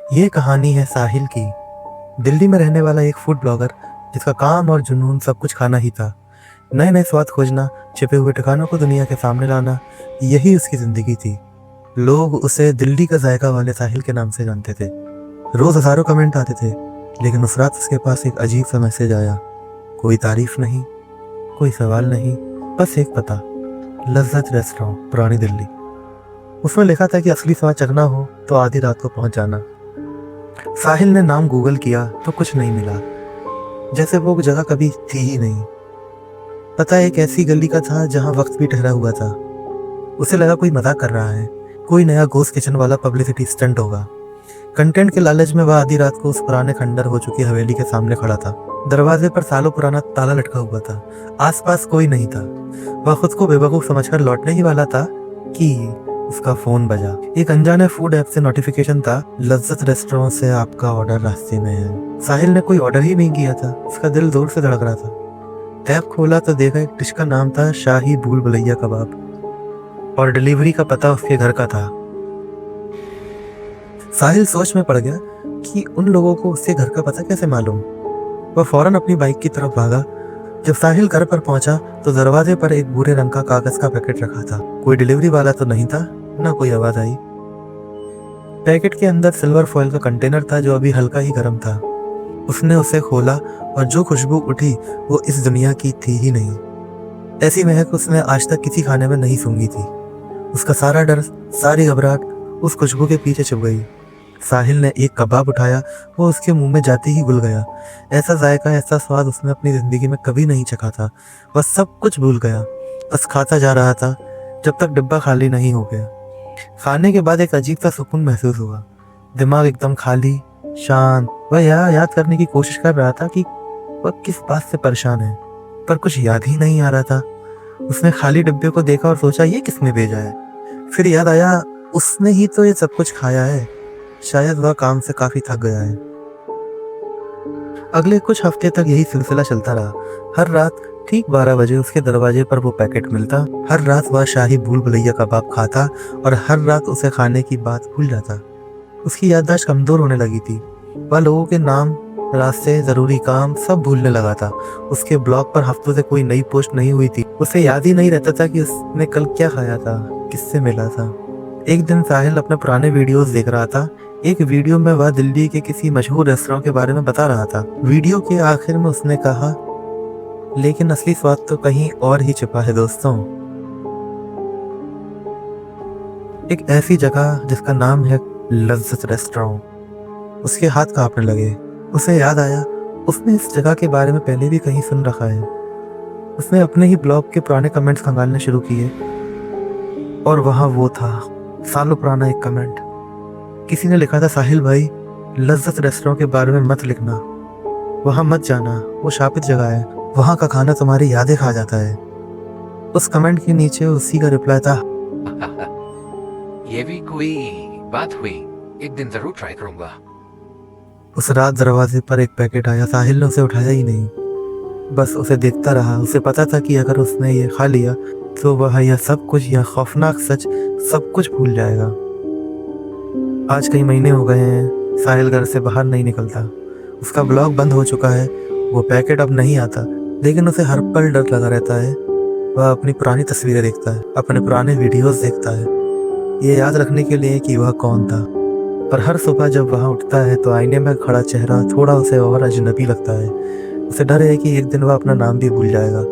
ये कहानी है साहिल की। दिल्ली में रहने वाला एक फूड ब्लॉगर जिसका काम और जुनून सब कुछ खाना ही था। नए नए स्वाद खोजना, छिपे हुए ठिकानों को दुनिया के सामने लाना, यही उसकी जिंदगी थी। लोग उसे दिल्ली का जायका वाले साहिल के नाम से जानते थे। रोज हजारों कमेंट आते थे, लेकिन उस रात उसके पास एक अजीब सा मैसेज आया। कोई तारीफ नहीं, कोई सवाल नहीं, बस एक पता, लज्जत रेस्टोरेंट, पुरानी दिल्ली। उसमें लिखा था कि असली स्वाद चखना हो तो आधी रात को पहुंच जाना। साहिल ने नाम गूगल किया तो कुछ नहीं मिला, जैसे वो जगह कभी थी ही नहीं। पता एक ऐसी गली का था जहां वक्त भी ठहरा हुआ था। उसे लगा कोई मजाक कर रहा है, कोई नया घोस्ट किचन वाला पब्लिसिटी स्टंट होगा। कंटेंट के लालच में वह आधी रात को उस पुराने खंडर हो चुकी हवेली के सामने खड़ा था। दरवाजे पर सालों पुराना ताला लटका हुआ था। आसपास कोई नहीं था। वह खुद को बेवकूफ समझकर लौटने ही वाला था कि उसका फोन बजा। एक अनजाने फूड ऐप से नोटिफिकेशन था, लज्जत रेस्टोरेंट से आपका ऑर्डर रास्ते में है। साहिल ने कोई ऑर्डर ही नहीं किया था। उसका दिल जोर से धड़क रहा था। ऐप खोला तो देखा एक डिश का नाम था शाही भूल भुलैया कबाब, और डिलीवरी का पता उसके घर का था। साहिल सोच में पड़ गया कि उन लोगों को उसके घर का पता कैसे मालूम। वह फौरन अपनी बाइक की तरफ भागा। जब साहिल घर पर पहुंचा तो दरवाजे पर एक भूरे रंग का कागज का पैकेट रखा था। कोई डिलीवरी वाला तो नहीं था, ना कोई आवाज आई। पैकेट के अंदर सिल्वर फॉइल का कंटेनर था जो अभी हल्का ही गर्म था। उसने उसे खोला और जो खुशबू उठी वो इस दुनिया की थी ही नहीं। ऐसी महक उसने आज तक किसी खाने में नहीं सूंघी थी। उसका सारा डर, सारी घबराहट उस खुशबू के पीछे छुप गई। साहिल ने एक कबाब उठाया, वो उसके मुंह में जाते ही घुल गया। ऐसा जायका, ऐसा स्वाद उसने अपनी जिंदगी में कभी नहीं चखा था। वह सब कुछ भूल गया, बस खाता जा रहा था जब तक डिब्बा खाली नहीं हो गया। खाने के बाद एक अजीब सा सुकून महसूस हुआ। दिमाग एकदम खाली, शांत। वह यह याद करने की कोशिश कर रहा था कि वह किस बात से परेशान है, पर कुछ याद ही नहीं आ रहा था। उसने खाली डिब्बे को देखा और सोचा ये किसने भेजा है। फिर याद आया, उसने ही तो ये सब कुछ खाया है। शायद वह काम से काफी थक गया है। अगले कुछ हफ्ते तक यही सिलसिला चलता रहा। हर रात ठीक 12 बजे उसके दरवाजे पर वो पैकेट मिलता। हर रात वह शाही भूल भुलैया कबाब खाता और हर रात उसे खाने की बात भूल जाता। उसकी याददाश्त कमजोर होने लगी थी। वह लोगों के नाम, रास्ते, जरूरी काम सब भूलने लगा था। उसके ब्लॉग पर हफ्तों से कोई नई पोस्ट नहीं हुई थी। उसे याद ही नहीं रहता था कि उसने कल क्या खाया था, किससे मिला था। एक दिन साहिल अपने पुराने वीडियोस देख रहा था। एक वीडियो में वह दिल्ली के किसी मशहूर रेस्टोरेंट के बारे में बता रहा था। वीडियो के आखिर में उसने कहा, लेकिन असली स्वाद तो कहीं और ही छिपा है दोस्तों। एक ऐसी जगह जिसका नाम है लज्जत रेस्टोरेंट। उसके हाथ कांपने लगे। उसे याद आया, उसने इस जगह के बारे में पहले भी कहीं सुन रखा है। उसने अपने ही ब्लॉग के पुराने कमेंट्स खंगालने शुरू किए, और वहां वो था, सालों पुराना एक कमेंट। किसी ने लिखा था, साहिल भाई, लज्जत रेस्टोरेंट के बारे में मत लिखना, वहां मत जाना, वो शापित जगह है, वहां का खाना तुम्हारी यादें खा जाता है। उस कमेंट के नीचे उसी का रिप्लाई था, ये भी कोई बात हुई, एक दिन जरूर ट्राई करूंगा। उस रात दरवाजे पर एक पैकेट आया। साहिल ने उसे उठाया ही नहीं, बस उसे देखता रहा। उसे पता था कि अगर उसने ये खा लिया तो वह यह सब कुछ, यह खौफनाक सच, सब कुछ भूल जाएगा। आज कई महीने हो गए हैं, साहिल घर से बाहर नहीं निकलता। उसका ब्लॉग बंद हो चुका है, वो पैकेट अब नहीं आता, लेकिन उसे हर पल डर लगा रहता है। वह अपनी पुरानी तस्वीरें देखता है, अपने पुराने वीडियोस देखता है, ये याद रखने के लिए कि वह कौन था। पर हर सुबह जब वह उठता है तो आईने में खड़ा चेहरा थोड़ा उसे और अजनबी लगता है। उसे डर है कि एक दिन वह अपना नाम भी भूल जाएगा।